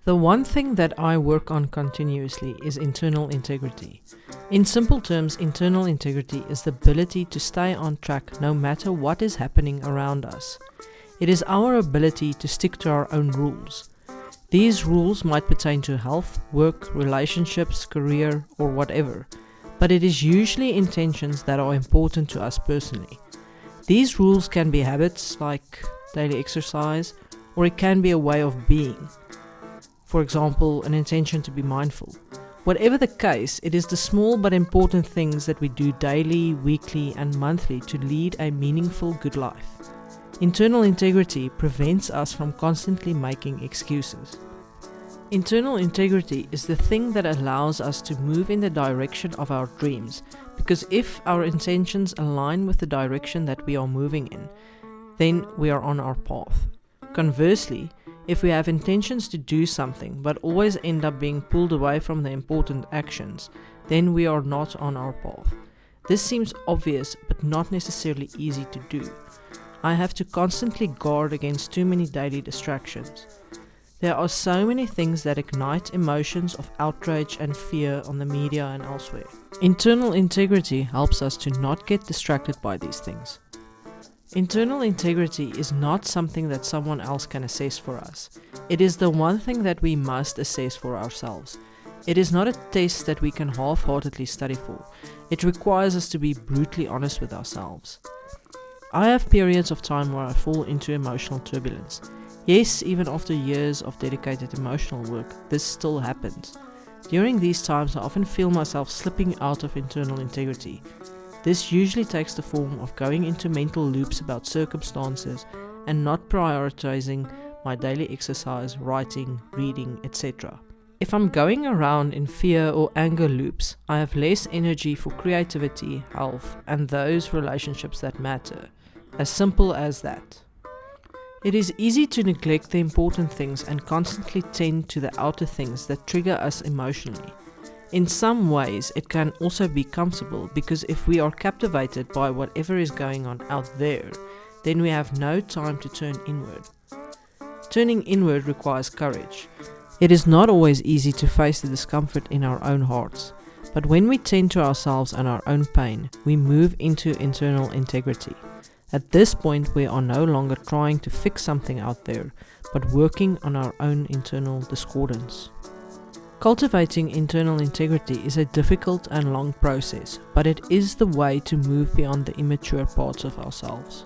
The one thing that I work on continuously is internal integrity. In simple terms, internal integrity is the ability to stay on track no matter what is happening around us. It is our ability to stick to our own rules. These rules might pertain to health, work, relationships, career, or whatever, but it is usually intentions that are important to us personally. These rules can be habits like daily exercise, or it can be a way of being. For example, an intention to be mindful. Whatever the case, it is the small but important things that we do daily, weekly, and monthly to lead a meaningful, good life. Internal integrity prevents us from constantly making excuses. Internal integrity is the thing that allows us to move in the direction of our dreams, because if our intentions align with the direction that we are moving in, then we are on our path. Conversely, if we have intentions to do something but always end up being pulled away from the important actions, then we are not on our path. This seems obvious but not necessarily easy to do. I have to constantly guard against too many daily distractions. There are so many things that ignite emotions of outrage and fear on the media and elsewhere. Internal integrity helps us to not get distracted by these things. Internal integrity is not something that someone else can assess for us. It is the one thing that we must assess for ourselves. It is not a test that we can half-heartedly study for. It requires us to be brutally honest with ourselves. I have periods of time where I fall into emotional turbulence. Yes, even after years of dedicated emotional work, this still happens. During these times, I often feel myself slipping out of internal integrity. This usually takes the form of going into mental loops about circumstances and not prioritizing my daily exercise, writing, reading, etc. If I'm going around in fear or anger loops, I have less energy for creativity, health, and those relationships that matter. As simple as that. It is easy to neglect the important things and constantly tend to the outer things that trigger us emotionally. In some ways, it can also be comfortable because if we are captivated by whatever is going on out there, then we have no time to turn inward. Turning inward requires courage. It is not always easy to face the discomfort in our own hearts, but when we tend to ourselves and our own pain, we move into internal integrity. At this point, we are no longer trying to fix something out there, but working on our own internal discordance. Cultivating internal integrity is a difficult and long process, but it is the way to move beyond the immature parts of ourselves.